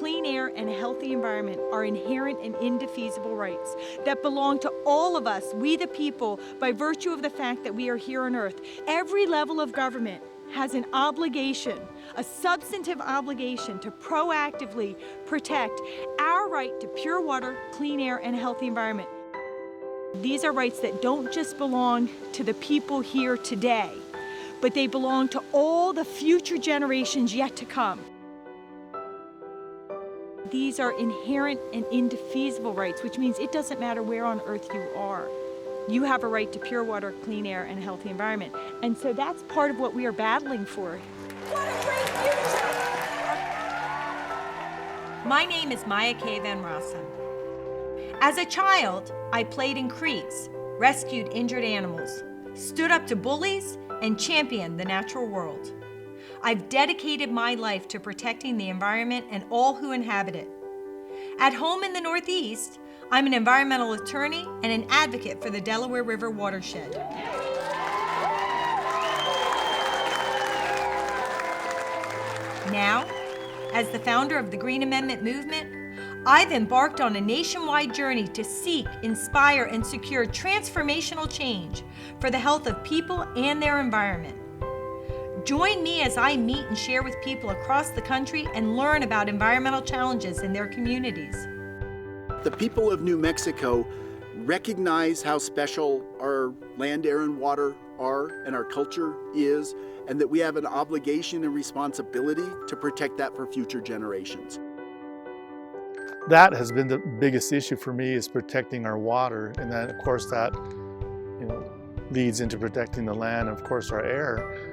clean air, and a healthy environment are inherent and indefeasible rights that belong to all of us, we the people, by virtue of the fact that we are here on Earth. Every level of government has an obligation, a substantive obligation to proactively protect our right to pure water, clean air, and a healthy environment. These are rights that don't just belong to the people here today, but they belong to all the future generations yet to come. These are inherent and indefeasible rights, which means it doesn't matter where on Earth you are. You have a right to pure water, clean air, and a healthy environment. And so that's part of what we are battling for. What a great future! My name is K Van Rossen. As a child, I played in creeks, rescued injured animals, stood up to bullies, and championed the natural world. I've dedicated my life to protecting the environment and all who inhabit it. At home in the Northeast, I'm an environmental attorney and an advocate for the Delaware River watershed. Now, as the founder of the Green Amendment movement, I've embarked on a nationwide journey to seek, inspire, and secure transformational change for the health of people and their environment. Join me as I meet and share with people across the country and learn about environmental challenges in their communities. The people of New Mexico recognize how special our land, air, and water are and our culture is, and that we have an obligation and responsibility to protect that for future generations. That has been the biggest issue for me, is protecting our water, and then of course that leads into protecting the land and of course our air,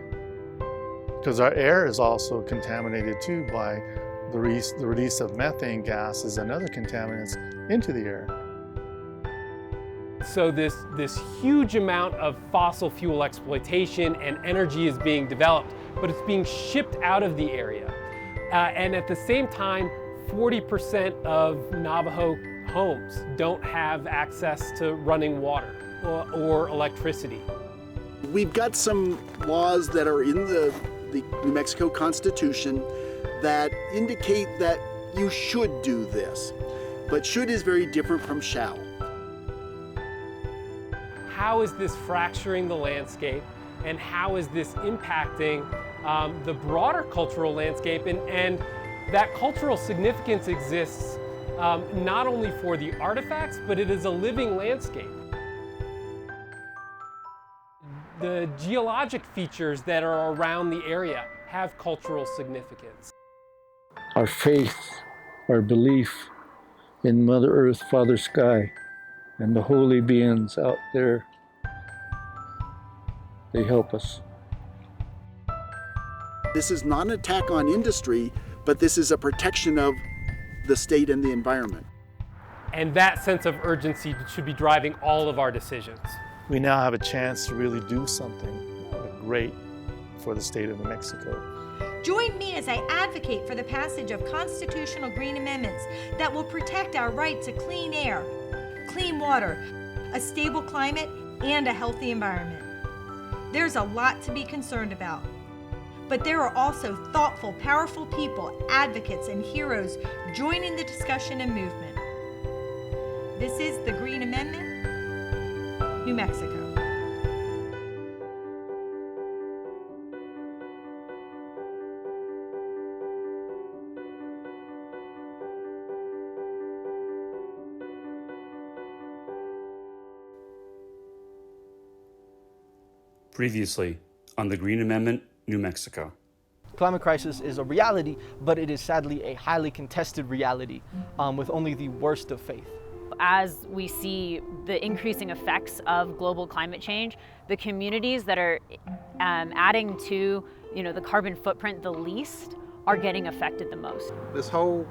because our air is also contaminated too by the release of methane gases and other contaminants into the air. So this huge amount of fossil fuel exploitation and energy is being developed, but it's being shipped out of the area. And at the same time, 40% of Navajo homes don't have access to running water or electricity. We've got some laws that are in the New Mexico Constitution that indicate that you should do this, but should is very different from shall. How is this fracturing the landscape, and how is this impacting the broader cultural landscape? And that cultural significance exists not only for the artifacts, but it is a living landscape. The geologic features that are around the area have cultural significance. Our faith, our belief in Mother Earth, Father Sky, and the holy beings out there, they help us. This is not an attack on industry, but this is a protection of the state and the environment. And that sense of urgency should be driving all of our decisions. We now have a chance to really do something great for the state of New Mexico. Join me as I advocate for the passage of constitutional green amendments that will protect our right to clean air, clean water, a stable climate, and a healthy environment. There's a lot to be concerned about, but there are also thoughtful, powerful people, advocates, and heroes joining the discussion and movement. This is the Green Amendment, New Mexico. Previously on the Green Amendment, New Mexico. Climate crisis is a reality, but it is sadly a highly contested reality with only the worst of faith. As we see the increasing effects of global climate change, the communities that are adding to the carbon footprint the least are getting affected the most. This whole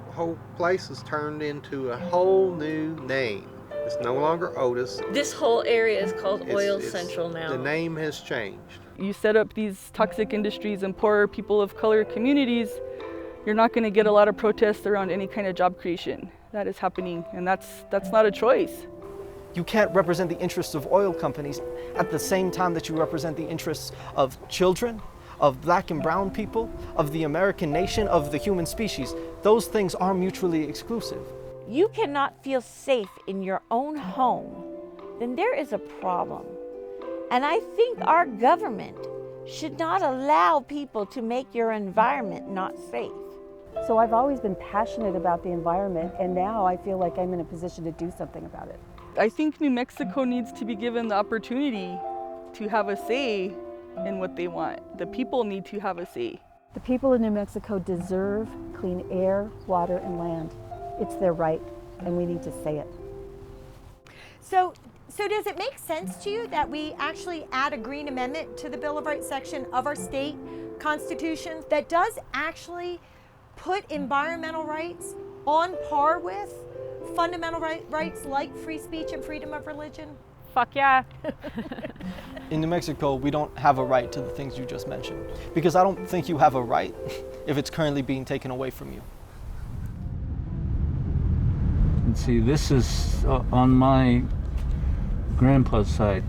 place has turned into a whole new name. It's no longer Otis. This whole area is called Oil Central now. The name has changed. You set up these toxic industries in poorer people of color communities, you're not going to get a lot of protests around any kind of job creation. That is happening, and that's not a choice. You can't represent the interests of oil companies at the same time that you represent the interests of children, of black and brown people, of the American nation, of the human species. Those things are mutually exclusive. You cannot feel safe in your own home, then there is a problem. And I think our government should not allow people to make your environment not safe. So I've always been passionate about the environment, and now I feel like I'm in a position to do something about it. I think New Mexico needs to be given the opportunity to have a say in what they want. The people need to have a say. The people of New Mexico deserve clean air, water, and land. It's their right, and we need to say it. So does it make sense to you that we actually add a Green Amendment to the Bill of Rights section of our state constitution that does actually put environmental rights on par with fundamental rights like free speech and freedom of religion? Fuck yeah. In New Mexico, we don't have a right to the things you just mentioned, because I don't think you have a right if it's currently being taken away from you. And see, this is on my grandpa's side.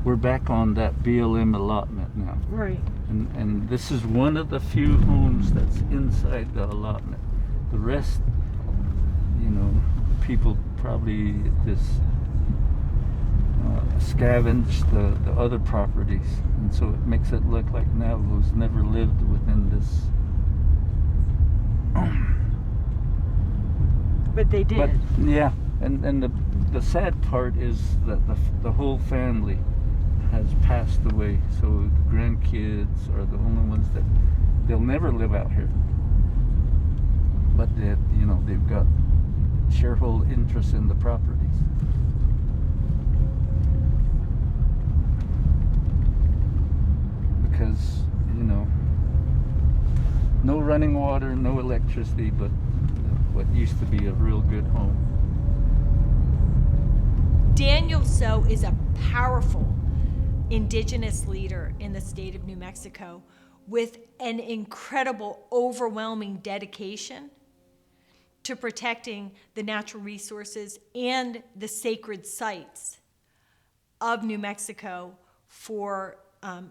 We're back on that BLM allotment now. Right. And this is one of the few homes that's inside the allotment. The rest, people probably just scavenge the other properties. And so it makes it look like Navajos never lived within this. But they did. But, yeah, and the sad part is that the whole family has passed away, so the grandkids are the only ones that they'll never live out here. But they've got shareholder interest in the properties. Because, no running water, no electricity, but what used to be a real good home. Daniel So is a powerful indigenous leader in the state of New Mexico with an incredible, overwhelming dedication to protecting the natural resources and the sacred sites of New Mexico for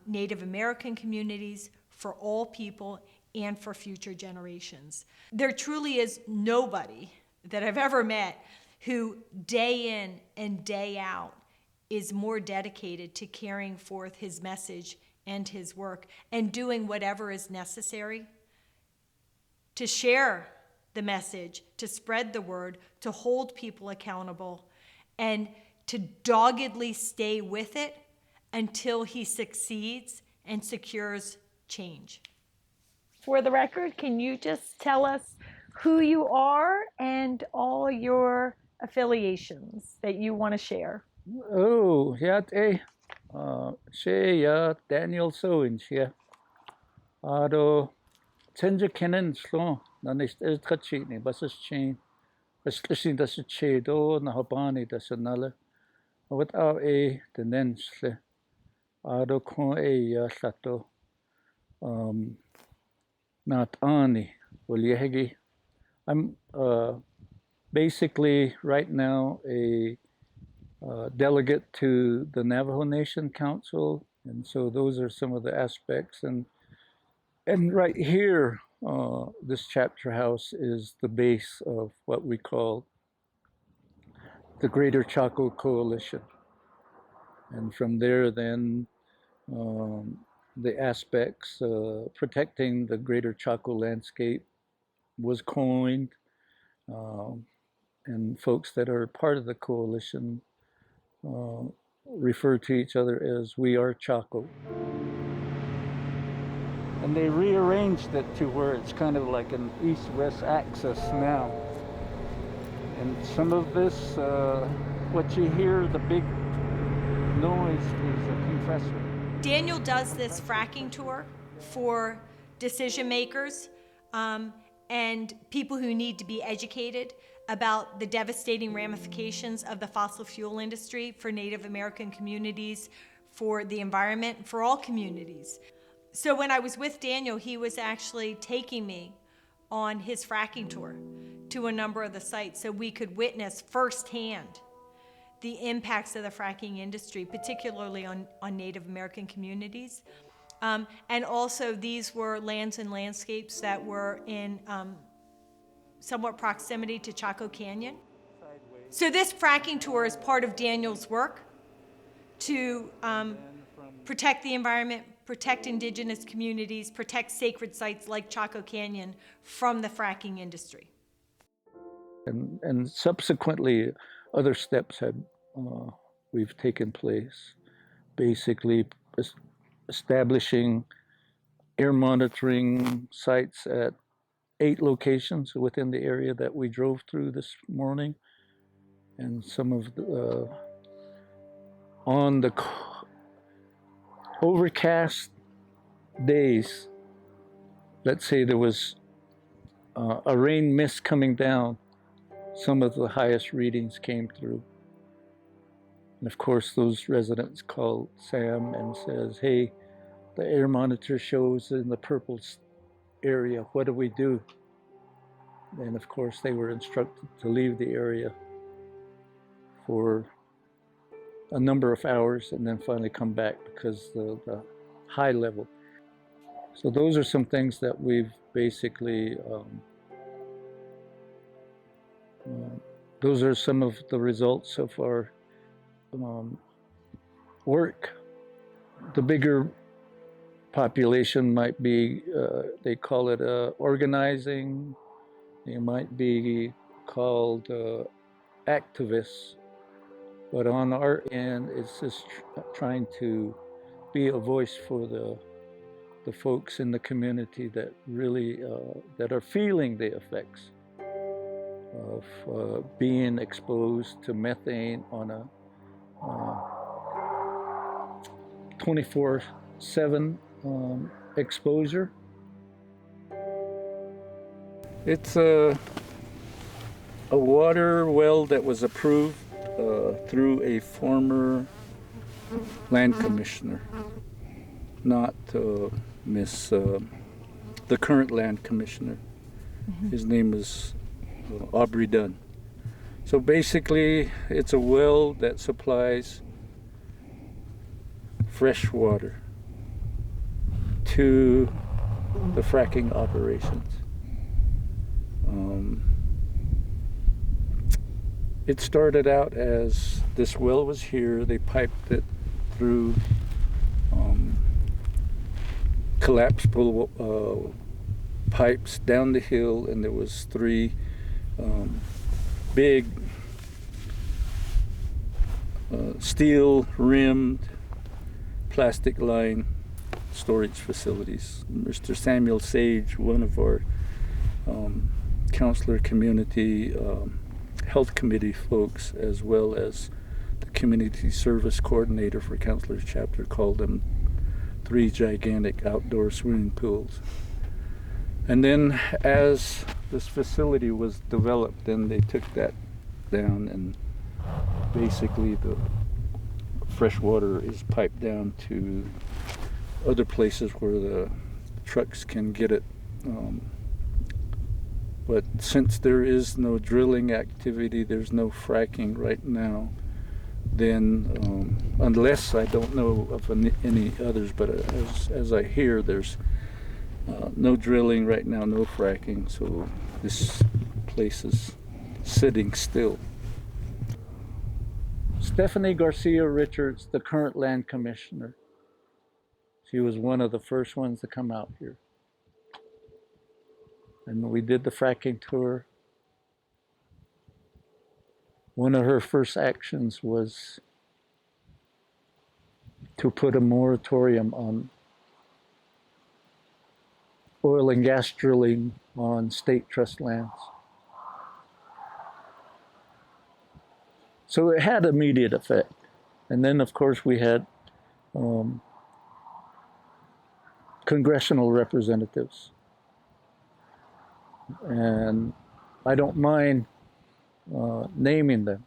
Native American communities, for all people, and for future generations. There truly is nobody that I've ever met who day in and day out is more dedicated to carrying forth his message and his work and doing whatever is necessary to share the message, to spread the word, to hold people accountable, and to doggedly stay with it until he succeeds and secures change. For the record, can you just tell us who you are and all your affiliations that you want to share? Oh, yeah, she Daniel So in she. Ado Tenja Kennen Slow, nan is Kachini, Bassas chain, especially the Chedo, Nahabani, the Sanala. Without the Nensle, Ado Con Sato, not Ani, Uliehegi. I'm basically right now a delegate to the Navajo Nation Council, and so those are some of the aspects. And right here, this chapter house is the base of what we call the Greater Chaco Coalition. And from there, then the aspects protecting the Greater Chaco landscape was coined, and folks that are part of the coalition refer to each other as We Are Chaco. And they rearranged it to where it's kind of like an east-west axis now. And some of this, what you hear, the big noise, is a compressor. Daniel does this fracking tour for decision makers and people who need to be educated about the devastating ramifications of the fossil fuel industry for Native American communities, for the environment, for all communities. So when I was with Daniel, he was actually taking me on his fracking tour to a number of the sites so we could witness firsthand the impacts of the fracking industry, particularly on Native American communities. And also these were lands and landscapes that were in somewhat proximity to Chaco Canyon. So this fracking tour is part of Daniel's work to protect the environment, protect indigenous communities, protect sacred sites like Chaco Canyon from the fracking industry. And subsequently, other steps we've taken place, basically establishing air monitoring sites at 8 locations within the area that we drove through this morning. And some of the, on the overcast days, let's say there was a rain mist coming down, some of the highest readings came through. And of course, those residents called Sam and says, hey, the air monitor shows in the purple area, what do we do? And of course, they were instructed to leave the area for a number of hours and then finally come back because the high level. So those are some things that we've basically, those are some of the results of our work. The bigger population might be, they call it organizing, they might be called activists, but on our end, it's just trying to be a voice for the folks in the community that really, that are feeling the effects of being exposed to methane on a 24/7 exposure. It's a water well that was approved through a former land commissioner, not the current land commissioner. His name is Aubrey Dunn. So basically, it's a well that supplies fresh water to the fracking operations. It started out as this well was here, they piped it through collapsible pipes down the hill, and there was 3 big steel rimmed plastic line storage facilities. Mr. Samuel Sage, one of our counselor community health committee folks, as well as the community service coordinator for Counselors Chapter, called them 3 gigantic outdoor swimming pools. And then as this facility was developed, then they took that down, and basically the fresh water is piped down to other places where the trucks can get it. But since there is no drilling activity, there's no fracking right now, then unless I don't know of any others, but as I hear, there's no drilling right now, no fracking, so this place is sitting still. Stephanie Garcia Richards, the current land commissioner, she was one of the first ones to come out here. And we did the fracking tour. One of her first actions was to put a moratorium on oil and gas drilling on state trust lands. So it had immediate effect. And then, of course, we had congressional representatives. And I don't mind naming them.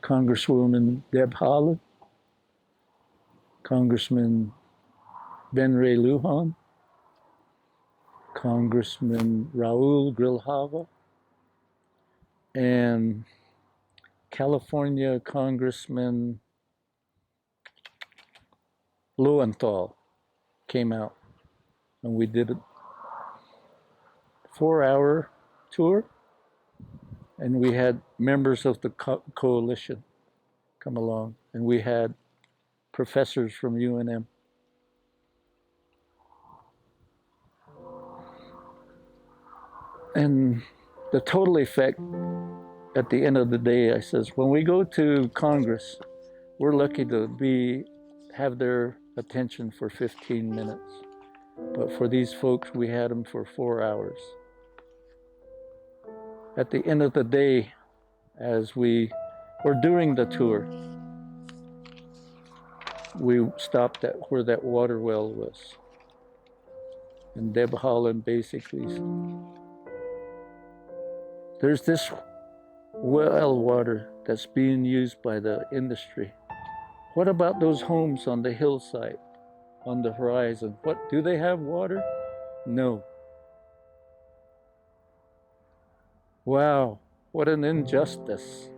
Congresswoman Deb Haaland, Congressman Ben Ray Lujan, Congressman Raul Grijalva, and California Congressman Lowenthal came out, and we did a 4-hour tour, and we had members of the coalition come along, and we had professors from UNM. And the total effect at the end of the day, I says, when we go to Congress, we're lucky to have their attention for 15 minutes. But for these folks, we had them for 4 hours. At the end of the day, as we were doing the tour, we stopped at where that water well was. And Deb Holland basically said, there's this well water that's being used by the industry. What about those homes on the hillside, on the horizon? What, do they have water? No. Wow, what an injustice.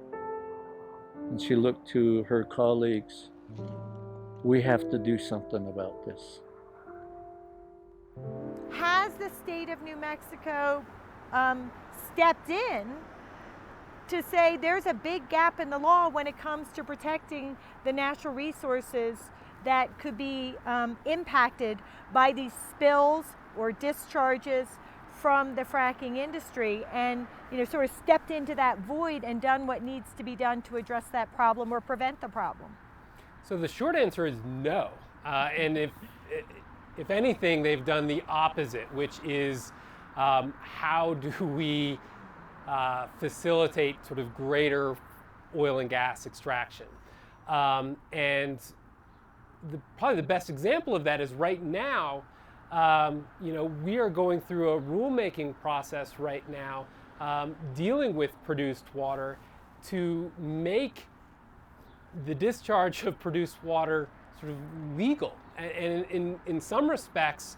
And she looked to her colleagues. We have to do something about this. Has the state of New Mexico stepped in to say there's a big gap in the law when it comes to protecting the natural resources that could be impacted by these spills or discharges from the fracking industry, and sort of stepped into that void and done what needs to be done to address that problem or prevent the problem? So the short answer is no. And if anything, they've done the opposite, which is how do we facilitate sort of greater oil and gas extraction? And probably the best example of that is right now, we are going through a rulemaking process right now dealing with produced water to make the discharge of produced water sort of legal. And in some respects,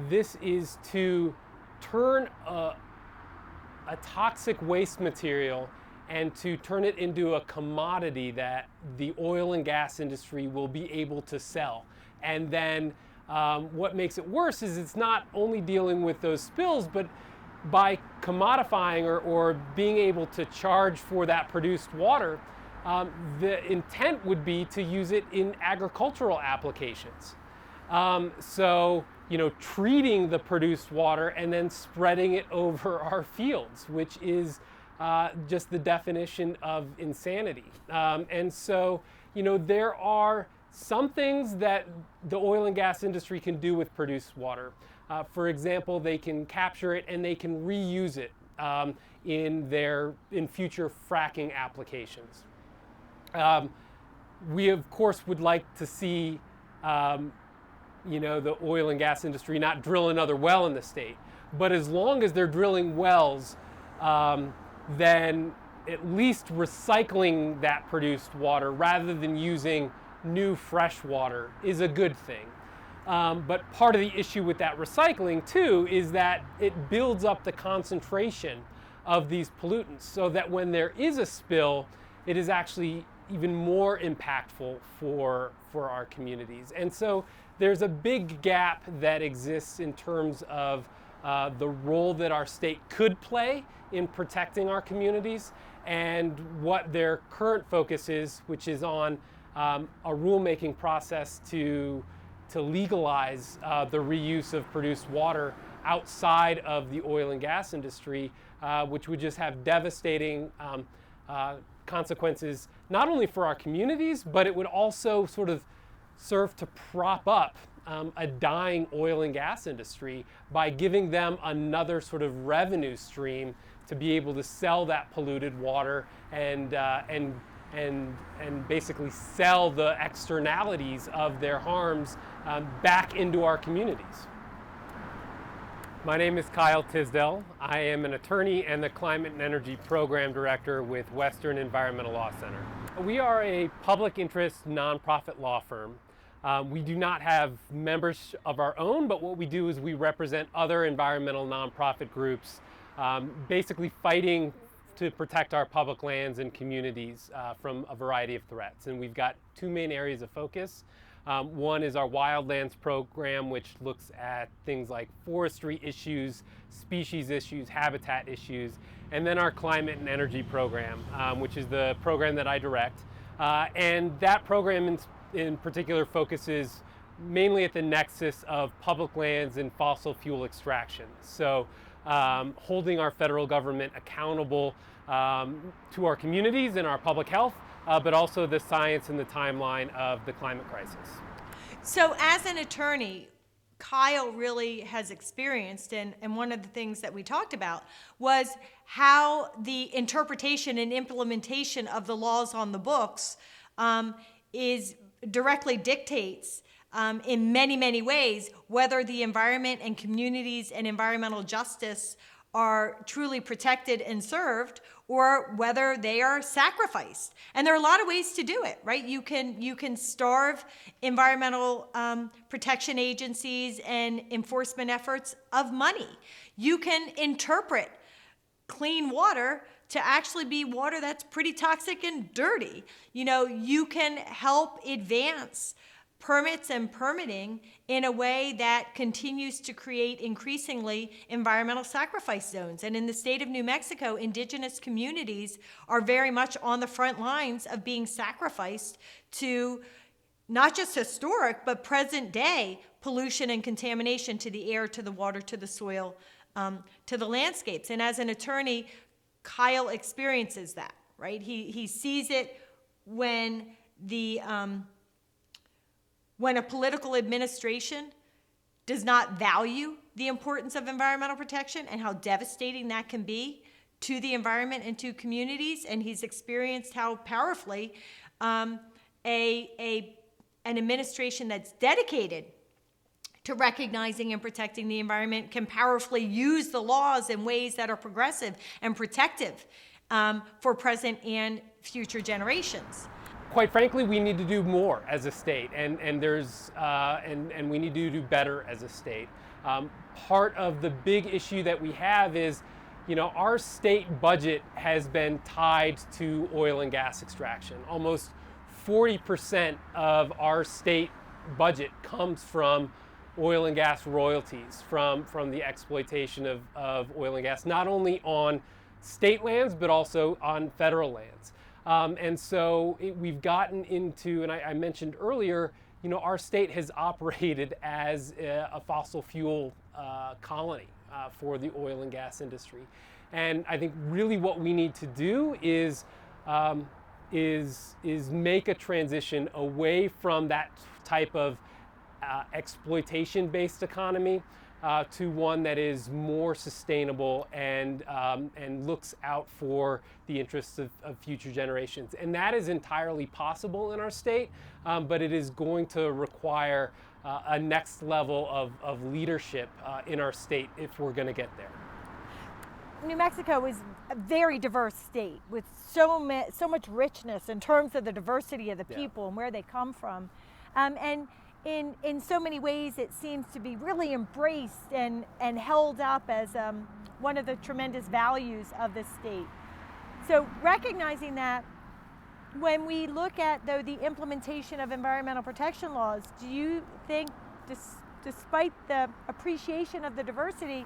this is to turn a toxic waste material and to turn it into a commodity that the oil and gas industry will be able to sell. And then what makes it worse is it's not only dealing with those spills, but by commodifying or being able to charge for that produced water, the intent would be to use it in agricultural applications. So, treating the produced water and then spreading it over our fields, which is just the definition of insanity. And so, there are some things that the oil and gas industry can do with produced water. For example, they can capture it and they can reuse it in future fracking applications. We of course would like to see the oil and gas industry not drill another well in the state. But as long as they're drilling wells, then at least recycling that produced water rather than using new fresh water is a good thing. But part of the issue with that recycling too is that it builds up the concentration of these pollutants so that when there is a spill, it is actually even more impactful for our communities. And so there's a big gap that exists in terms of the role that our state could play in protecting our communities and what their current focus is, which is on a rulemaking process to legalize the reuse of produced water outside of the oil and gas industry, which would just have devastating consequences, not only for our communities, but it would also sort of serve to prop up a dying oil and gas industry by giving them another sort of revenue stream to be able to sell that polluted water and basically sell the externalities of their harms back into our communities. My name is Kyle Tisdell. I am an attorney and the Climate and Energy Program Director with Western Environmental Law Center. We are a public interest nonprofit law firm. We do not have members of our own, but what we do is we represent other environmental nonprofit groups, basically fighting to protect our public lands and communities from a variety of threats. And we've got two main areas of focus. One is our wildlands program, which looks at things like forestry issues, species issues, habitat issues, and then our climate and energy program, which is the program that I direct. And that program in particular focuses mainly at the nexus of public lands and fossil fuel extraction. So holding our federal government accountable to our communities and our public health, but also the science and the timeline of the climate crisis. So as an attorney, Kyle really has experienced, and one of the things that we talked about was how the interpretation and implementation of the laws on the books is directly dictates in many, many ways whether the environment and communities and environmental justice are truly protected and served, or whether they are sacrificed. And there are a lot of ways to do it, right? You can starve environmental protection agencies and enforcement efforts of money. You can interpret clean water to actually be water that's pretty toxic and dirty. You know, you can help advance permits and permitting in a way that continues to create increasingly environmental sacrifice zones. And in the state of New Mexico, indigenous communities are very much on the front lines of being sacrificed to not just historic, but present day pollution and contamination to the air, to the water, to the soil, to the landscapes. And as an attorney, Kyle experiences that, right? He sees it when when a political administration does not value the importance of environmental protection and how devastating that can be to the environment and to communities. And he's experienced how powerfully an administration that's dedicated to recognizing and protecting the environment can powerfully use the laws in ways that are progressive and protective for present and future generations. Quite frankly, we need to do more as a state, and we need to do better as a state. Part of the big issue that we have is, you know, our state budget has been tied to oil and gas extraction. Almost 40% of our state budget comes from oil and gas royalties, from the exploitation of oil and gas, not only on state lands, but also on federal lands. And so we've gotten into, and I mentioned earlier, you know, our state has operated as a fossil fuel colony for the oil and gas industry. And I think really what we need to do is make a transition away from that type of exploitation-based economy to one that is more sustainable and looks out for the interests of future generations. And that is entirely possible in our state, but it is going to require a next level of leadership in our state if we're going to get there. New Mexico is a very diverse state with so much richness in terms of the diversity of the people and where they come from. And in so many ways, it seems to be really embraced and held up as one of the tremendous values of the state. So recognizing that, when we look at, though, the implementation of environmental protection laws, do you think, despite the appreciation of the diversity,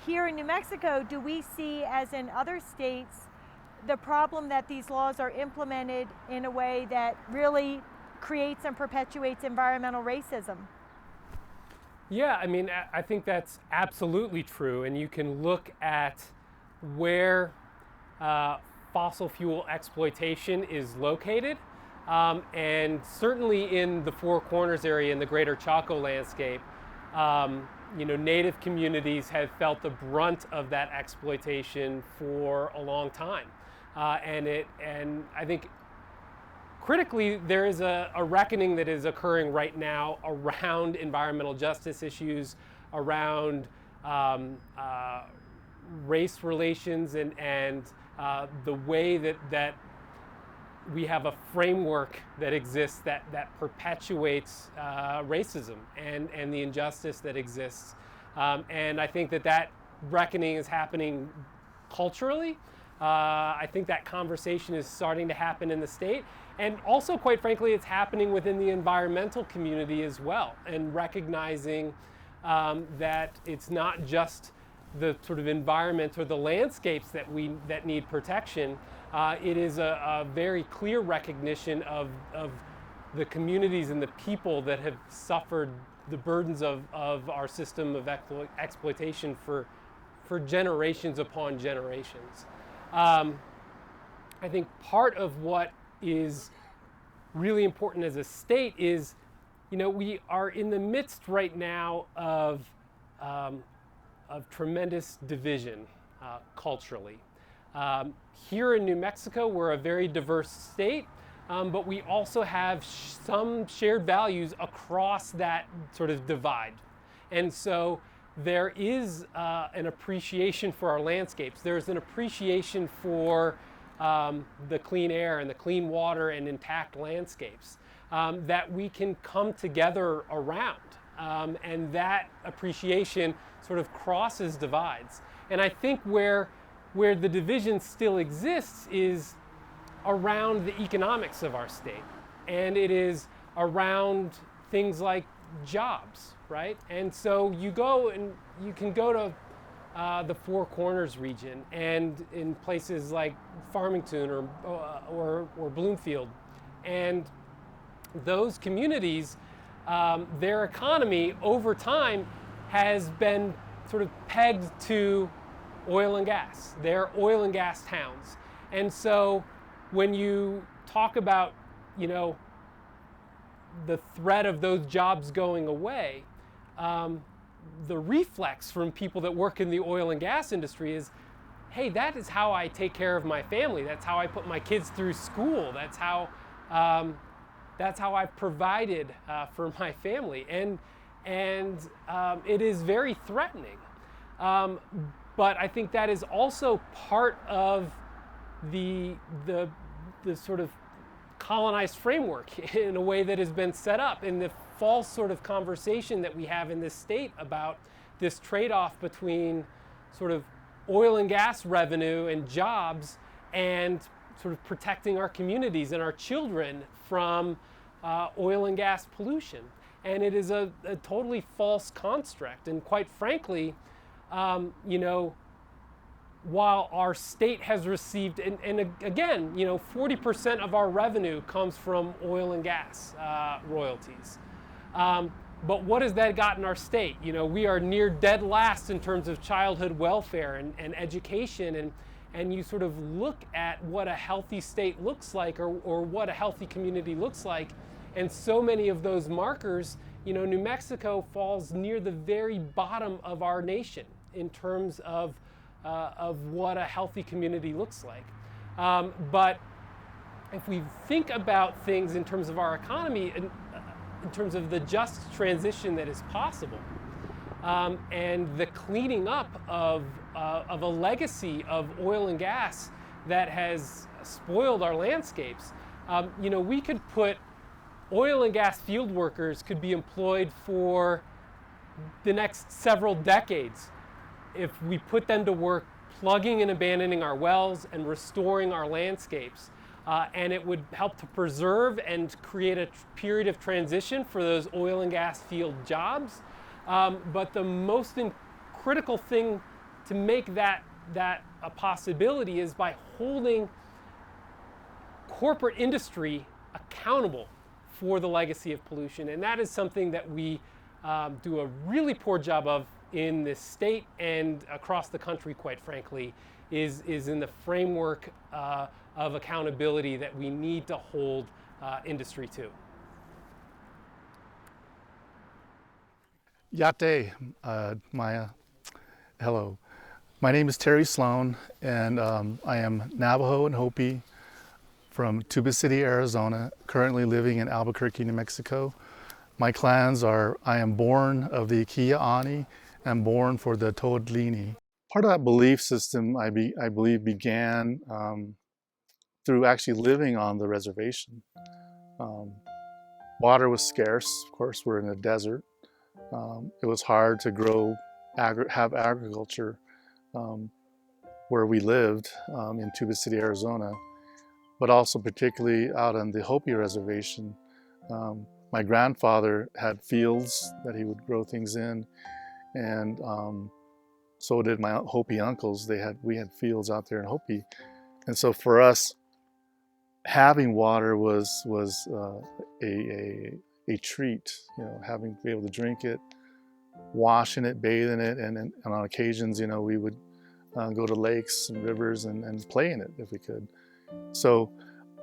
here in New Mexico, do we see, as in other states, the problem that these laws are implemented in a way that really creates and perpetuates environmental racism? Yeah, I mean, I think that's absolutely true. And you can look at where fossil fuel exploitation is located. And certainly in the Four Corners area, in the greater Chaco landscape, you know, Native communities have felt the brunt of that exploitation for a long time. And I think critically, there is a reckoning that is occurring right now around environmental justice issues, around race relations, and the way that we have a framework that exists that perpetuates racism and the injustice that exists. And I think that reckoning is happening culturally, I think that conversation is starting to happen in the state. And also, quite frankly, it's happening within the environmental community as well, and recognizing that it's not just the sort of environment or the landscapes that need protection. It is a very clear recognition of the communities and the people that have suffered the burdens of our system of exploitation for generations upon generations. I think part of what is really important as a state is, we are in the midst right now of tremendous division culturally. Here in New Mexico, we're a very diverse state, but we also have some shared values across that sort of divide. And so there is an appreciation for our landscapes. There's an appreciation for the clean air and the clean water and intact landscapes that we can come together around. And that appreciation sort of crosses divides. And I think where the division still exists is around the economics of our state. And it is around things like jobs, right? And so you can go to the Four Corners region, and in places like Farmington or Bloomfield, and those communities, their economy over time has been sort of pegged to oil and gas. They're oil and gas towns. And so when you talk about, the threat of those jobs going away, the reflex from people that work in the oil and gas industry is, hey, that is how I take care of my family. That's how I put my kids through school. That's how I've provided for my family. And it is very threatening. But I think that is also part of the sort of colonized framework in a way that has been set up, in the false sort of conversation that we have in this state about this trade-off between sort of oil and gas revenue and jobs and sort of protecting our communities and our children from oil and gas pollution. And it is a totally false construct. And quite frankly, while our state has received, and again, 40% of our revenue comes from oil and gas royalties. But what has that got in our state? We are near dead last in terms of childhood welfare and education, and you sort of look at what a healthy state looks like, or what a healthy community looks like, and so many of those markers, New Mexico falls near the very bottom of our nation in terms of what a healthy community looks like. But if we think about things in terms of our economy, in terms of the just transition that is possible, and the cleaning up of a legacy of oil and gas that has spoiled our landscapes, we could put oil and gas field workers could be employed for the next several decades if we put them to work plugging and abandoning our wells and restoring our landscapes. And it would help to preserve and create a period of transition for those oil and gas field jobs. But the most critical thing to make that a possibility is by holding corporate industry accountable for the legacy of pollution. And that is something that we do a really poor job of in this state and across the country, quite frankly, is in the framework of accountability that we need to hold industry to. Yate, Maya. Hello. My name is Terry Sloan, and I am Navajo and Hopi from Tuba City, Arizona, currently living in Albuquerque, New Mexico. My clans are, I am born of the K.A.R.E. and born for the Toadlini. Part of that belief system, I believe, began through actually living on the reservation. Water was scarce. Of course, we're in a desert. It was hard to grow, have agriculture. where we lived in Tuba City, Arizona, but also particularly out on the Hopi Reservation. My grandfather had fields that he would grow things in, and so did my Hopi uncles. We had fields out there in Hopi, and so for us, having water was a treat. Having to be able to drink it, wash in it, bathe in it, and on occasions, we would go to lakes and rivers and play in it if we could. So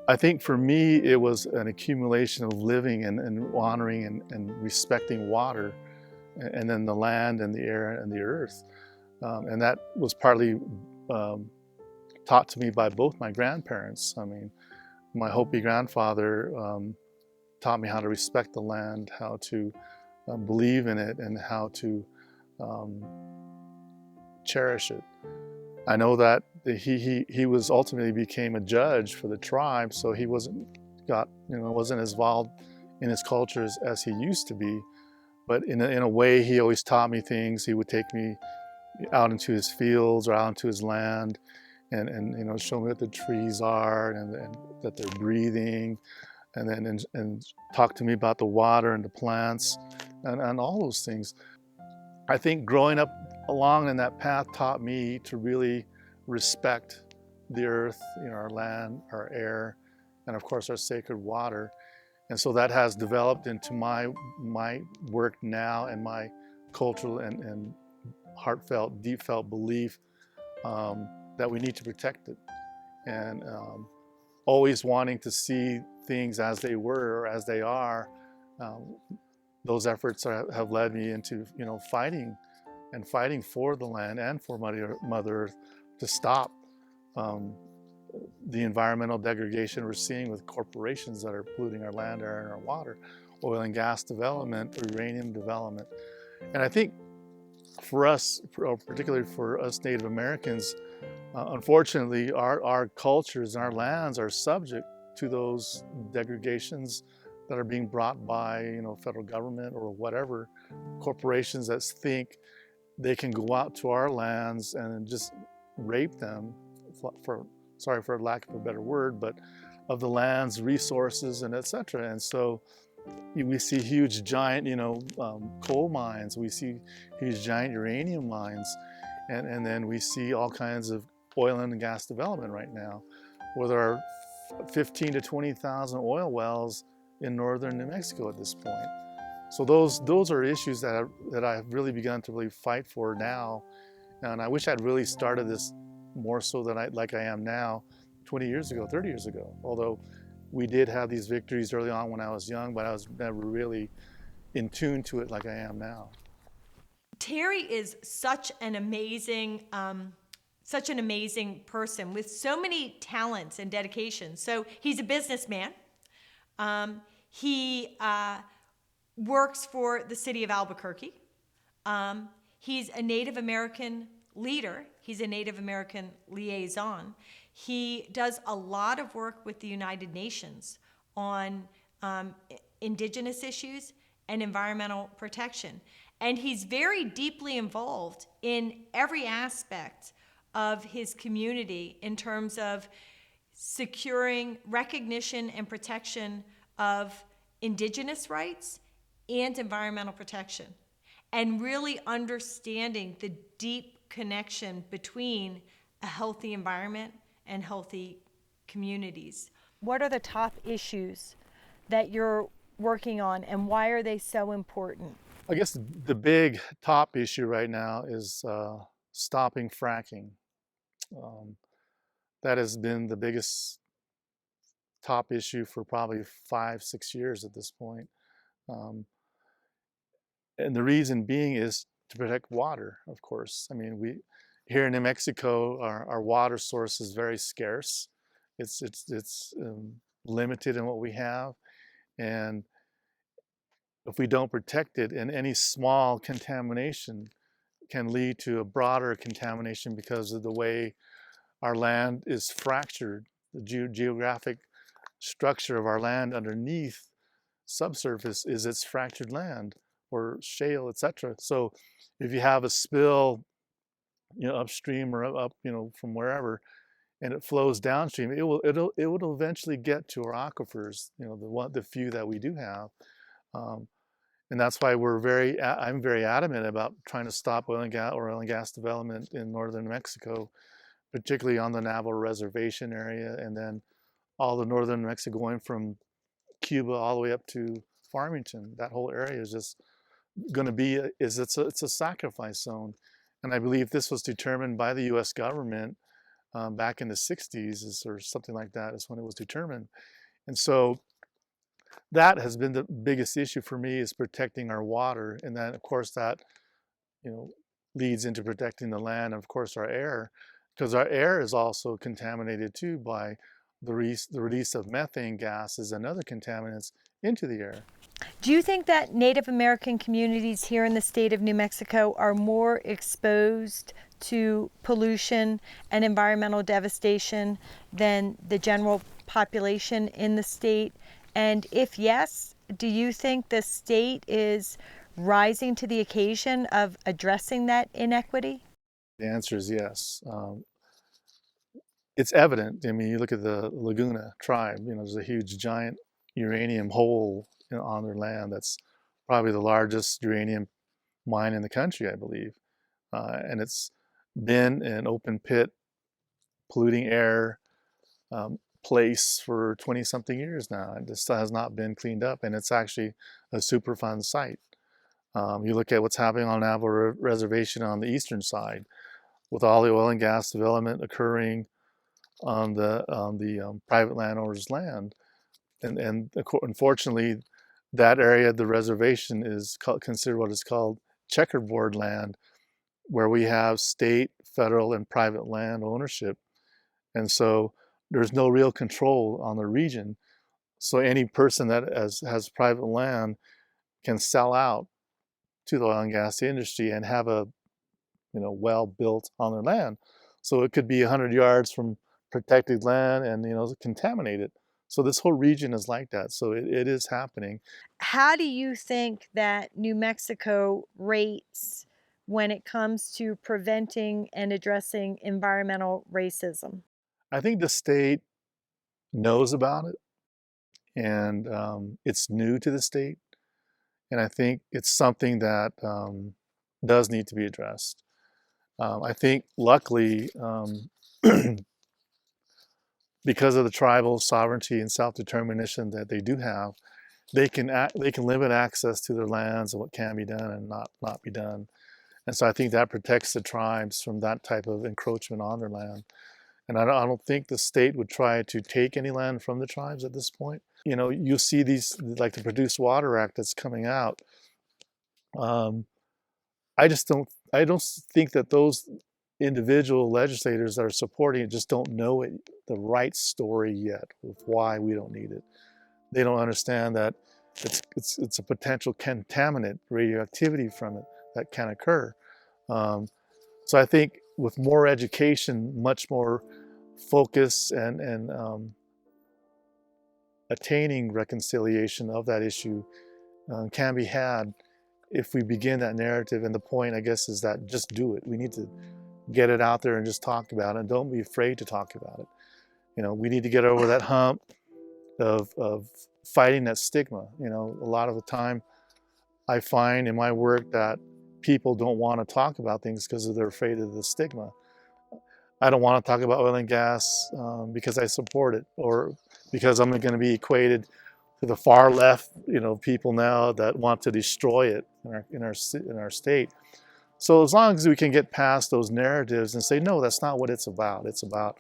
I think for me, it was an accumulation of living and honoring and respecting water, and then the land and the air and the earth. And that was partly taught to me by both my grandparents. I mean, my Hopi grandfather taught me how to respect the land, how to believe in it, and how to cherish it. I know that he was ultimately became a judge for the tribe, so he wasn't as involved in his cultures as he used to be. But in a way, he always taught me things. He would take me out into his fields or out into his land, and show me what the trees are and that they're breathing, and then and talk to me about the water and the plants and all those things. I think growing up along in that path taught me to really respect the earth, our land, our air, and of course our sacred water. And so that has developed into my work now and my cultural and heartfelt, deep felt belief that we need to protect it, and always wanting to see things as they were or as they are. Those efforts have led me into fighting for the land and for Mother Earth to stop the environmental degradation we're seeing with corporations that are polluting our land, air, and our water, oil and gas development, uranium development. And I think for us, particularly for us Native Americans, unfortunately, our cultures and our lands are subject to those degradations that are being brought by, federal government or whatever, corporations that think they can go out to our lands and just rape them, sorry for lack of a better word, but of the land's resources and etc. And so we see huge giant, coal mines, we see huge giant uranium mines, and then we see all kinds of oil and gas development right now, where there are 15 to 20,000 oil wells in northern New Mexico at this point. So those are issues that I've really begun to really fight for now, and I wish I'd really started this more so than like I am now 20 years ago, 30 years ago. Although we did have these victories early on when I was young, but I was never really in tune to it like I am now. Terry is such an amazing person with so many talents and dedication. So he's a businessman. He works for the city of Albuquerque. He's a Native American leader. He's a Native American liaison. He does a lot of work with the United Nations on indigenous issues and environmental protection. And he's very deeply involved in every aspect of his community in terms of securing recognition and protection of indigenous rights and environmental protection, and really understanding the deep connection between a healthy environment and healthy communities. What are the top issues that you're working on, and why are they so important? I guess the big top issue right now is stopping fracking. That has been the biggest top issue for probably 5-6 years at this point. And the reason being is to protect water, of course. I mean, here in New Mexico, our water source is very scarce. It's limited in what we have, and if we don't protect it, and any small contamination can lead to a broader contamination because of the way our land is fractured. The geographic structure of our land underneath subsurface is its fractured land or shale, etc. So if you have a spill upstream or up, from wherever, and it flows downstream, it will eventually get to our aquifers, the few that we do have. And that's why I'm very adamant about trying to stop oil and gas development in northern Mexico, particularly on the Navajo reservation area, and then all the northern Mexico going from Cuba all the way up to Farmington. That whole area is just going to be it's a sacrifice zone, and I believe this was determined by the U.S. government back in the 60s or something like that is when it was determined. And so that has been the biggest issue for me, is protecting our water, and then of course that leads into protecting the land and of course our air, because our air is also contaminated too by the release of methane gases and other contaminants into the air. Do you think that Native American communities here in the state of New Mexico are more exposed to pollution and environmental devastation than the general population in the state? And if yes, do you think the state is rising to the occasion of addressing that inequity? The answer is yes. It's evident. I mean, you look at the Laguna tribe, there's a huge giant uranium hole on their land that's probably the largest uranium mine in the country, I believe. And it's been an open pit, polluting air place for 20-something years now. And this has not been cleaned up, and it's actually a Superfund site. You look at what's happening on Navajo Reservation on the eastern side, with all the oil and gas development occurring on the private landowners' land, and unfortunately, that area of the reservation is considered what is called checkerboard land, where we have state, federal, and private land ownership, and so there's no real control on the region. So any person that has private land can sell out to the oil and gas industry and have a well built on their land. So it could be 100 yards from protected land and contaminated. So this whole region is like that. So it is happening. How do you think that New Mexico rates when it comes to preventing and addressing environmental racism? I think the state knows about it, and it's new to the state. And I think it's something that does need to be addressed. I think luckily, because of the tribal sovereignty and self-determination that they do have, they can limit access to their lands and what can be done and not be done. And so I think that protects the tribes from that type of encroachment on their land. And I don't think the state would try to take any land from the tribes at this point. You see these, like the Produced Water Act that's coming out. I don't think that those individual legislators that are supporting it just don't know the right story yet of why we don't need it. They don't understand that it's a potential contaminant, radioactivity from it that can occur. So I think with more education, much more focus and attaining reconciliation of that issue can be had if we begin that narrative. And the point, I guess, is that just do it. We need to get it out there and just talk about it. And don't be afraid to talk about it. We need to get over that hump of fighting that stigma. A lot of the time I find in my work that people don't want to talk about things because they're afraid of the stigma. I don't want to talk about oil and gas because I support it, or because I'm going to be equated to the far left, people now that want to destroy it in our state. So as long as we can get past those narratives and say, no, that's not what it's about. It's about,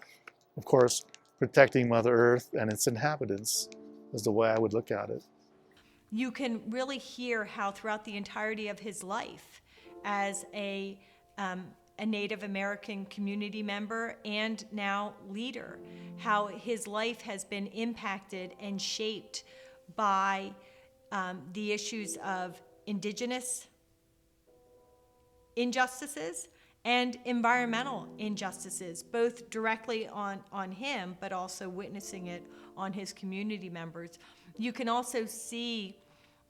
of course, protecting Mother Earth and its inhabitants, is the way I would look at it. You can really hear how throughout the entirety of his life as a Native American community member and now leader, how his life has been impacted and shaped by the issues of indigenous injustices and environmental injustices, both directly on him, but also witnessing it on his community members. You can also see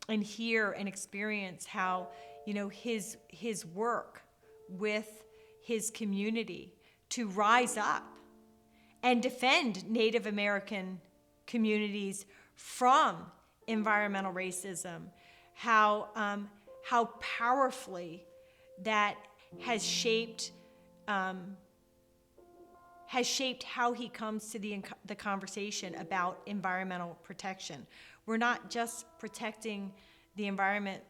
and hear and experience how, his work with, his community to rise up and defend Native American communities from environmental racism, how powerfully that has shaped how he comes to the conversation about environmental protection. We're not just protecting the environment,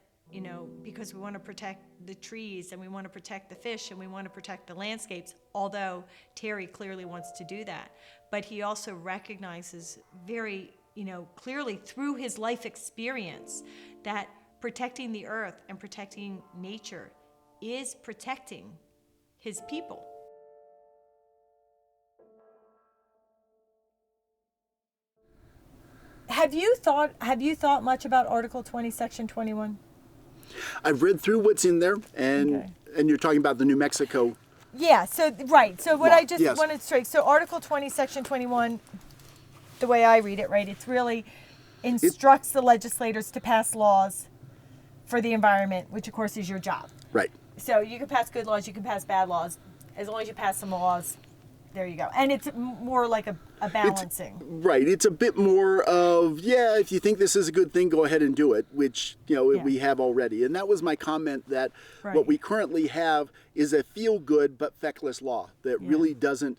because we want to protect the trees and we want to protect the fish and we want to protect the landscapes, although Terry clearly wants to do that. But he also recognizes very, clearly through his life experience that protecting the earth and protecting nature is protecting his people. Have you thought much about Article 20, Section 21? I've read through what's in there, and you're talking about the New Mexico. Yeah, so what law. I just Yes. wanted straight. So Article 20, Section 21, the way I read it, right, it's really instructs the legislators to pass laws for the environment, which of course is your job. Right. So you can pass good laws, you can pass bad laws. As long as you pass some laws, there you go. And it's more like a balancing. Right. It's a bit more of, if you think this is a good thing, go ahead and do it, which, we have already. And that was my comment that what we currently have is a feel-good but feckless law that really doesn't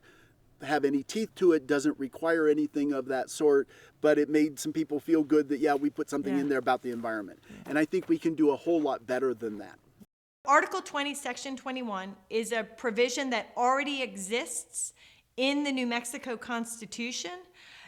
have any teeth to it, doesn't require anything of that sort, but it made some people feel good that, we put something in there about the environment. And I think we can do a whole lot better than that. Article 20, Section 21 is a provision that already exists in the New Mexico Constitution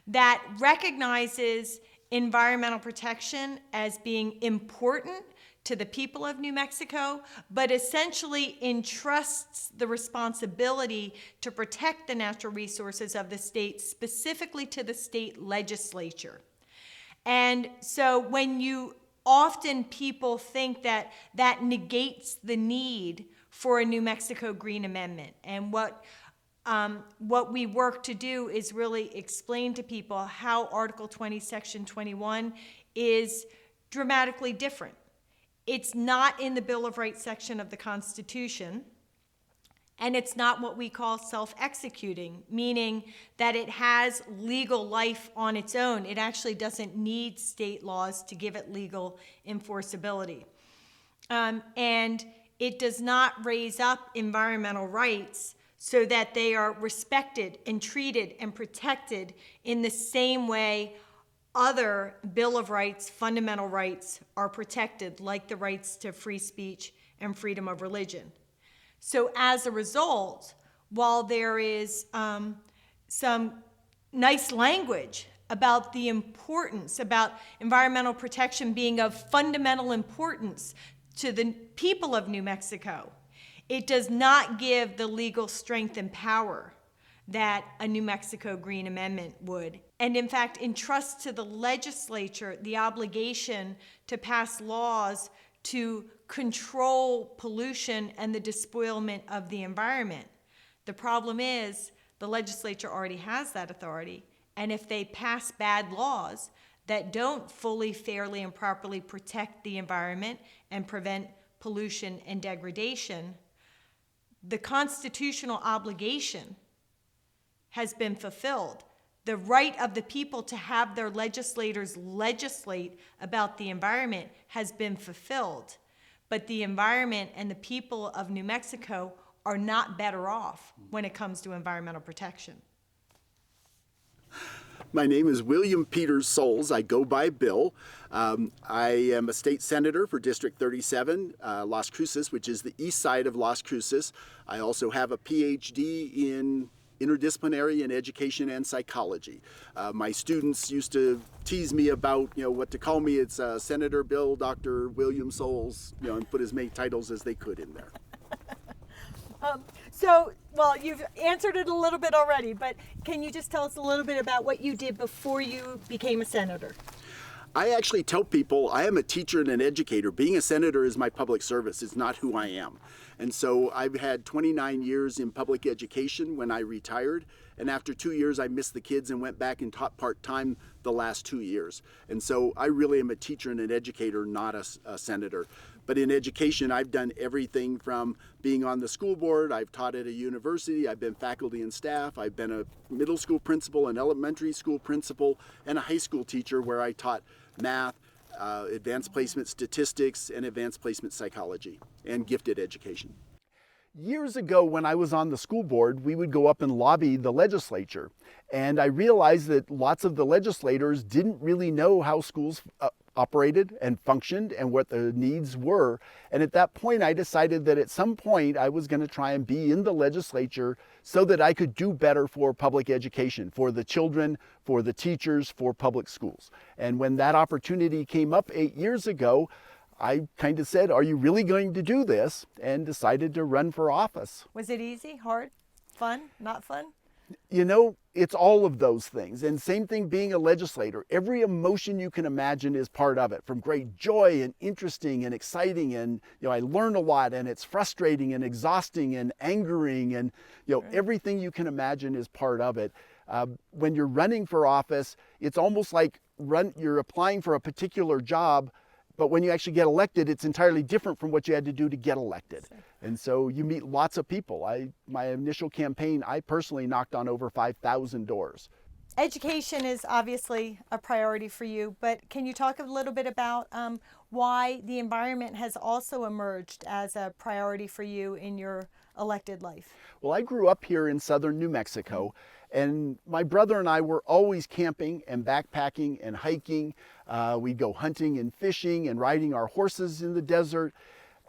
that recognizes environmental protection as being important to the people of New Mexico, but essentially entrusts the responsibility to protect the natural resources of the state specifically to the state legislature. And so when often people think that negates the need for a New Mexico Green Amendment. And what we work to do is really explain to people how Article 20, Section 21 is dramatically different. It's not in the Bill of Rights section of the Constitution, and it's not what we call self-executing, meaning that it has legal life on its own. It actually doesn't need state laws to give it legal enforceability. And it does not raise up environmental rights so that they are respected and treated and protected in the same way other Bill of Rights, fundamental rights are protected, like the rights to free speech and freedom of religion. So as a result, while there is some nice language about the importance, about environmental protection being of fundamental importance to the people of New Mexico, it does not give the legal strength and power that a New Mexico Green Amendment would. And in fact, entrusts to the legislature the obligation to pass laws to control pollution and the despoilment of the environment. The problem is the legislature already has that authority, and if they pass bad laws that don't fully, fairly, and properly protect the environment and prevent pollution and degradation, the constitutional obligation has been fulfilled. The right of the people to have their legislators legislate about the environment has been fulfilled. But the environment and the people of New Mexico are not better off when it comes to environmental protection. My name is William Peters Souls. I go by Bill. I am a state senator for District 37, Las Cruces, which is the east side of Las Cruces. I also have a PhD in interdisciplinary in education and psychology. My students used to tease me about, what to call me. It's Senator Bill, Dr. William Souls, and put as many titles as they could in there. Well, you've answered it a little bit already, but can you just tell us a little bit about what you did before you became a senator? I actually tell people I am a teacher and an educator. Being a senator is my public service. It's not who I am. And so I've had 29 years in public education when I retired. And after 2 years, I missed the kids and went back and taught part-time the last 2 years. And so I really am a teacher and an educator, not a senator. But in education, I've done everything from being on the school board, I've taught at a university, I've been faculty and staff, I've been a middle school principal, an elementary school principal, and a high school teacher where I taught math, advanced placement statistics, and advanced placement psychology, and gifted education. Years ago, when I was on the school board, we would go up and lobby the legislature. And I realized that lots of the legislators didn't really know how schools operated and functioned and what the needs were. And at that point, I decided that at some point I was going to try and be in the legislature so that I could do better for public education, for the children, for the teachers, for public schools. And when that opportunity came up 8 years ago, I kind of said, are you really going to do this? And decided to run for office. Was it easy, hard, fun, not fun? You know, it's all of those things. And same thing being a legislator. Every emotion you can imagine is part of it, from great joy and interesting and exciting. And, you know, I learn a lot, and it's frustrating and exhausting and angering, and, you know, everything you can imagine is part of it. When you're running for office, it's almost like you're applying for a particular job, but when you actually get elected, it's entirely different from what you had to do to get elected. And so you meet lots of people. My initial campaign, I personally knocked on over 5,000 doors. Education is obviously a priority for you, but can you talk a little bit about why the environment has also emerged as a priority for you in your elected life? Well, I grew up here in southern New Mexico, and my brother and I were always camping and backpacking and hiking. We'd go hunting and fishing and riding our horses in the desert.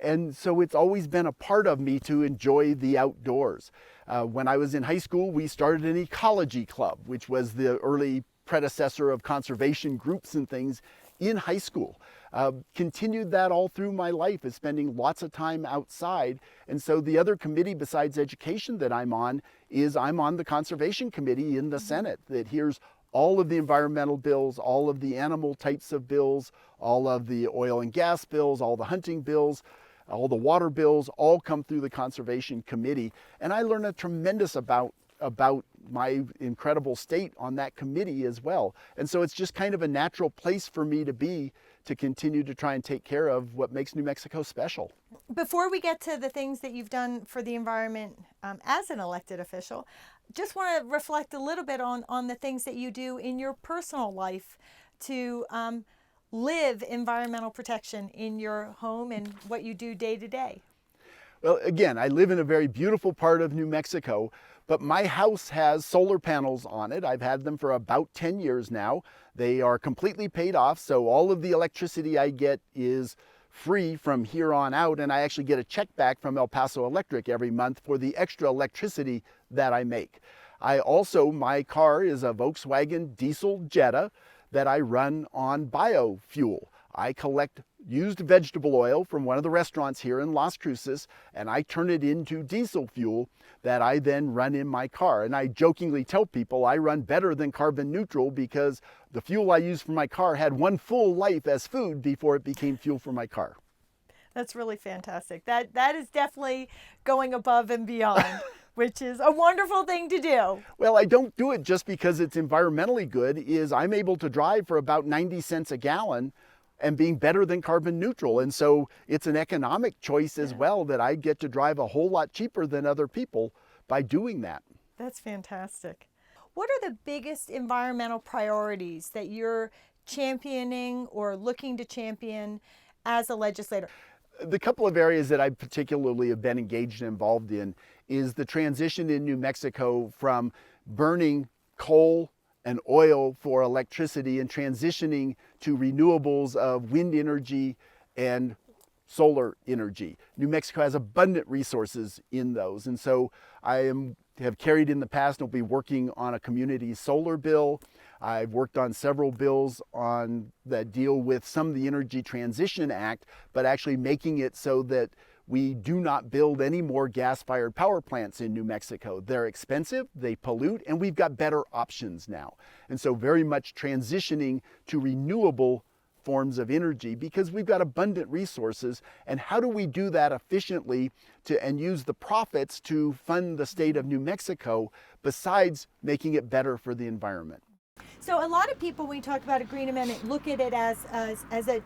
And so it's always been a part of me to enjoy the outdoors. When I was in high school, we started an ecology club, which was the early predecessor of conservation groups and things in high school. Continued that all through my life, is spending lots of time outside. And so the other committee besides education that I'm on is I'm on the conservation committee in the Senate that hears all of the environmental bills, all of the animal types of bills, all of the oil and gas bills, all the hunting bills, all the water bills, all come through the conservation committee. And I learn a tremendous about my incredible state on that committee as well. And so it's just kind of a natural place for me to be, to continue to try and take care of what makes New Mexico special. Before we get to the things that you've done for the environment as an elected official, just want to reflect a little bit on the things that you do in your personal life to live environmental protection in your home and what you do day to day. Well, again, I live in a very beautiful part of New Mexico, but my house has solar panels on it. I've had them for about 10 years now. They are completely paid off, so all of the electricity I get is free from here on out, and I actually get a check back from El Paso Electric every month for the extra electricity that I make. My car is a Volkswagen diesel Jetta that I run on biofuel. I collect used vegetable oil from one of the restaurants here in Las Cruces, and I turn it into diesel fuel that I then run in my car. And I jokingly tell people I run better than carbon neutral because the fuel I use for my car had one full life as food before it became fuel for my car. That's really fantastic. That is definitely going above and beyond, which is a wonderful thing to do. Well, I don't do it just because it's environmentally good. I'm able to drive for about 90 cents a gallon and being better than carbon neutral. And so it's an economic choice as well, that I get to drive a whole lot cheaper than other people by doing that. That's fantastic. What are the biggest environmental priorities that you're championing or looking to champion as a legislator? The couple of areas that I particularly have been engaged and involved in is the transition in New Mexico from burning coal and oil for electricity and transitioning to renewables of wind energy and solar energy. New Mexico has abundant resources in those. And so I have carried in the past and will be working on a community solar bill. I've worked on several bills that deal with some of the Energy Transition Act, but actually making it so that we do not build any more gas-fired power plants in New Mexico. They're expensive, they pollute, and we've got better options now. And so very much transitioning to renewable forms of energy because we've got abundant resources. And how do we do that efficiently and use the profits to fund the state of New Mexico besides making it better for the environment? So a lot of people, when we talk about a green amendment, look at it as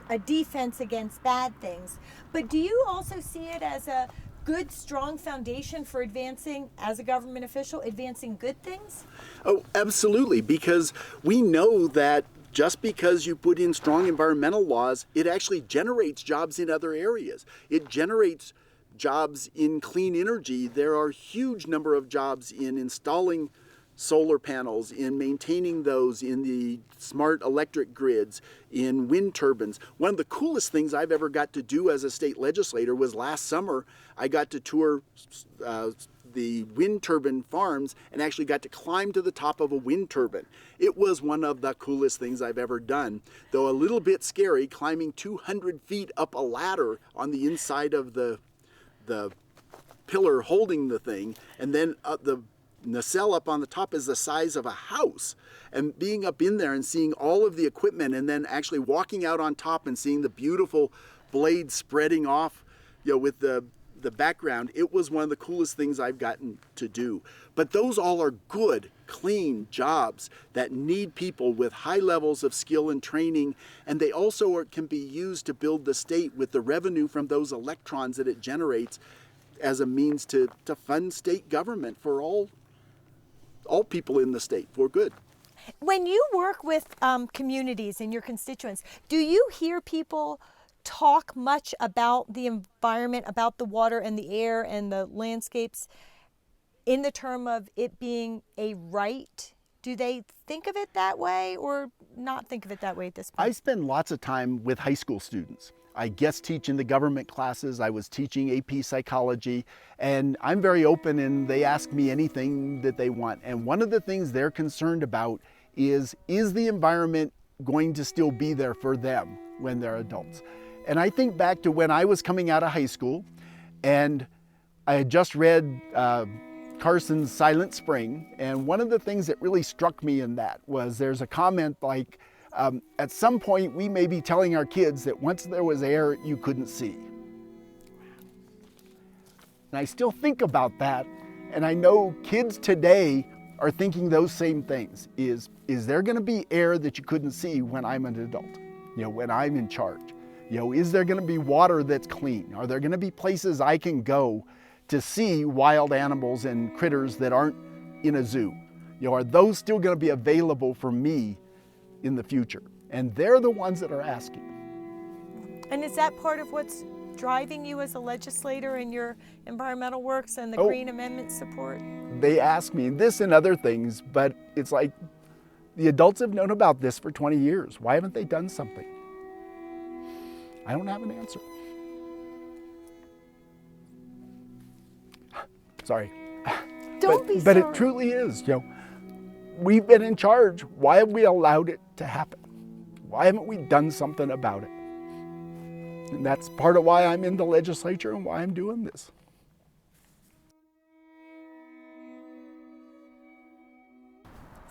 a defense against bad things. But do you also see it as a good, strong foundation for advancing, as a government official, advancing good things? Oh, absolutely, because we know that just because you put in strong environmental laws, it actually generates jobs in other areas. It generates jobs in clean energy. There are a huge number of jobs in installing solar panels, in maintaining those, in the smart electric grids, in wind turbines. One of the coolest things I've ever got to do as a state legislator was last summer. I got to tour the wind turbine farms and actually got to climb to the top of a wind turbine. It was one of the coolest things I've ever done, though a little bit scary, climbing 200 feet up a ladder on the inside of the pillar holding the thing, and then the nacelle up on the top is the size of a house, and being up in there and seeing all of the equipment, and then actually walking out on top and seeing the beautiful blades spreading off, with the background. It was one of the coolest things I've gotten to do. But those all are good, clean jobs that need people with high levels of skill and training, and they also can be used to build the state with the revenue from those electrons that it generates as a means to fund state government for all people in the state for good. When you work with communities and your constituents, do you hear people talk much about the environment, about the water and the air and the landscapes in the term of it being a right? Do they think of it that way or not think of it that way at this point? I spend lots of time with high school students. I guest teach in the government classes. I was teaching AP psychology, and I'm very open, and they ask me anything that they want. And one of the things they're concerned about is the environment going to still be there for them when they're adults? And I think back to when I was coming out of high school, and I had just read Carson's Silent Spring, and one of the things that really struck me in that was there's a comment like, at some point we may be telling our kids that once there was air you couldn't see. And I still think about that, and I know kids today are thinking those same things. Is there going to be air that you couldn't see when I'm an adult? When I'm in charge? Is there going to be water that's clean? Are there going to be places I can go to see wild animals and critters that aren't in a zoo? Are those still going to be available for me in the future? And they're the ones that are asking. And is that part of what's driving you as a legislator in your environmental works and the Green Amendment support? They ask me this and other things, but it's like the adults have known about this for 20 years. Why haven't they done something? I don't have an answer. Sorry. Don't be sorry. But it truly is, we've been in charge. Why have we allowed it to happen? Why haven't we done something about it? And that's part of why I'm in the legislature and why I'm doing this.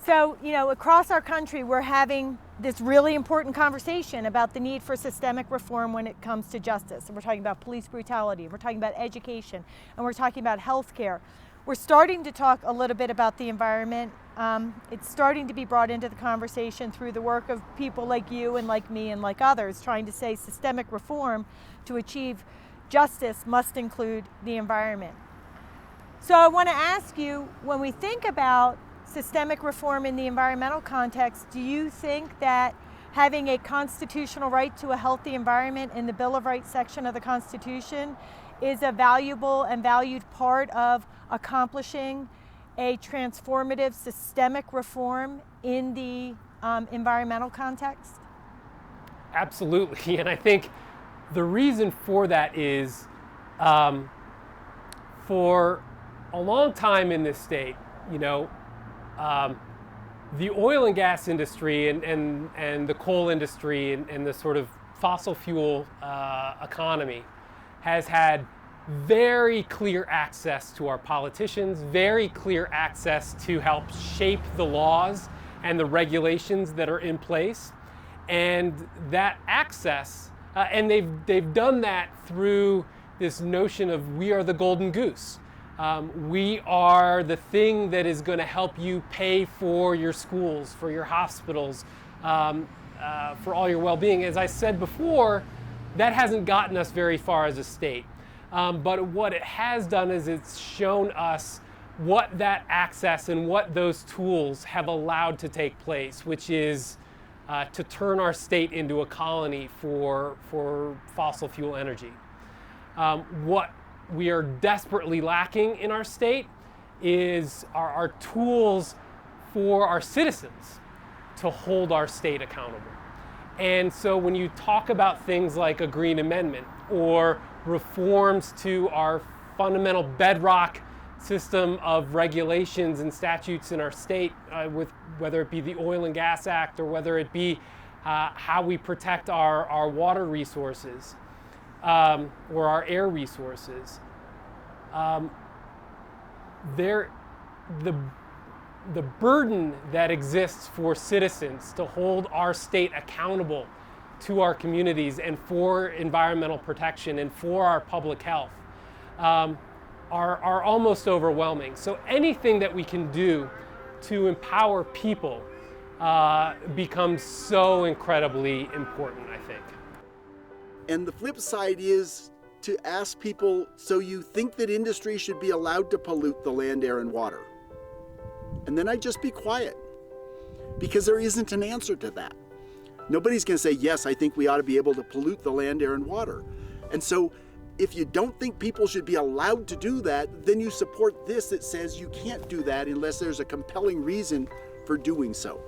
So, across our country, we're having this really important conversation about the need for systemic reform when it comes to justice. And we're talking about police brutality, we're talking about education, and we're talking about health care. We're starting to talk a little bit about the environment. It's starting to be brought into the conversation through the work of people like you and like me and like others, trying to say systemic reform to achieve justice must include the environment. So I want to ask you, when we think about systemic reform in the environmental context, do you think that having a constitutional right to a healthy environment in the Bill of Rights section of the Constitution is a valuable and valued part of accomplishing a transformative systemic reform in the environmental context? Absolutely, and I think the reason for that is for a long time in this state, the oil and gas industry and the coal industry and the sort of fossil fuel economy has had very clear access to our politicians, very clear access to help shape the laws and the regulations that are in place. And that access, and they've done that through this notion of we are the golden goose. We are the thing that is going to help you pay for your schools, for your hospitals, for all your well-being. As I said before, that hasn't gotten us very far as a state. But what it has done is it's shown us what that access and what those tools have allowed to take place, which is to turn our state into a colony for fossil fuel energy. What we are desperately lacking in our state is our tools for our citizens to hold our state accountable. And so when you talk about things like a Green Amendment or reforms to our fundamental bedrock system of regulations and statutes in our state, with whether it be the Oil and Gas Act or whether it be how we protect our water resources or our air resources, the burden that exists for citizens to hold our state accountable to our communities and for environmental protection and for our public health are almost overwhelming. So anything that we can do to empower people becomes so incredibly important, I think. And the flip side is to ask people, so you think that industry should be allowed to pollute the land, air, and water? And then I'd just be quiet, because there isn't an answer to that. Nobody's going to say, yes, I think we ought to be able to pollute the land, air, and water. And so if you don't think people should be allowed to do that, then you support this that says you can't do that unless there's a compelling reason for doing so.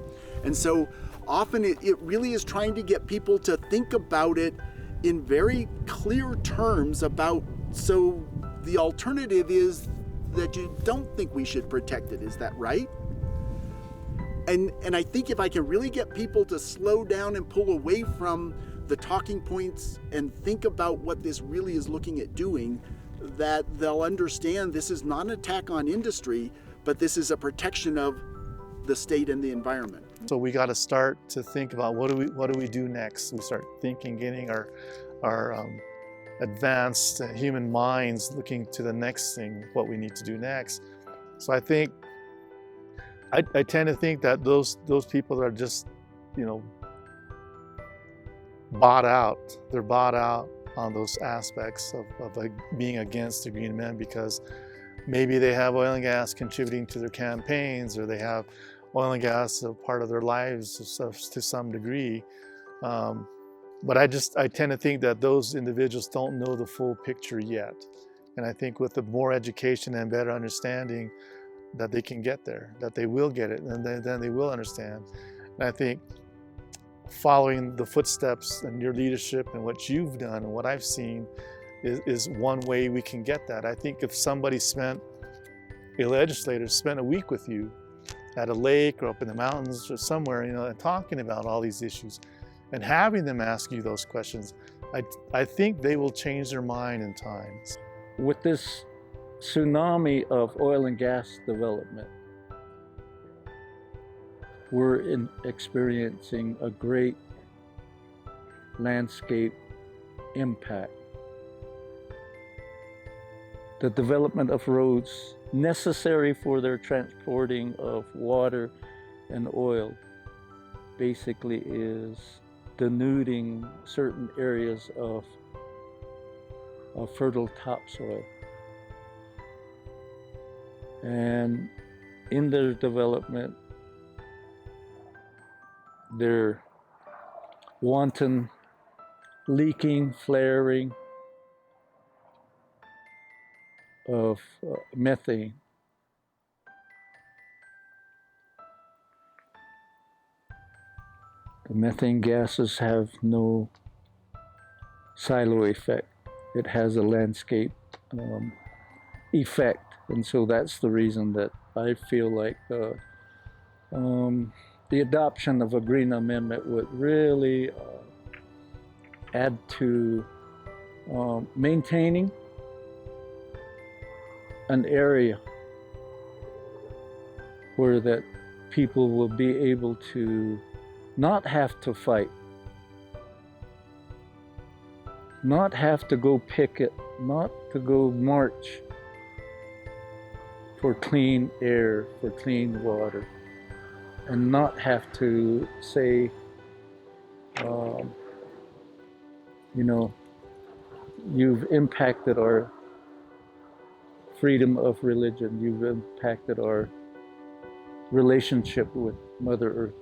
And so often it really is trying to get people to think about it in very clear terms about, so the alternative is that you don't think we should protect it. Is that right? And I think if I can really get people to slow down and pull away from the talking points and think about what this really is looking at doing, that they'll understand this is not an attack on industry, but this is a protection of the state and the environment. So we got to start to think about what do we do next. We start thinking, getting our advanced human minds looking to the next thing, what we need to do next. So I think I tend to think that those people that are just, bought out. They're bought out on those aspects of like being against the Green Amendment because maybe they have oil and gas contributing to their campaigns, or they have oil and gas a part of their lives to some degree. But I tend to think that those individuals don't know the full picture yet. And I think with the more education and better understanding that they can get there, that they will get it, and then they will understand. And I think following the footsteps and your leadership and what you've done and what I've seen is one way we can get that. I think if a legislator spent a week with you at a lake or up in the mountains or somewhere, and talking about all these issues and having them ask you those questions, I think they will change their mind in time. With this tsunami of oil and gas development, we're experiencing a great landscape impact. The development of roads necessary for their transporting of water and oil basically is denuding certain areas of fertile topsoil. And in their development, their wanton leaking, flaring of methane. The methane gases have no silo effect. It has a landscape effect, and so that's the reason that I feel like the adoption of a Green Amendment would really add to maintaining an area where that people will be able to not have to fight, not have to go picket, not to go march for clean air, for clean water, and not have to say, you know, you've impacted our freedom of religion, you've impacted our relationship with Mother Earth.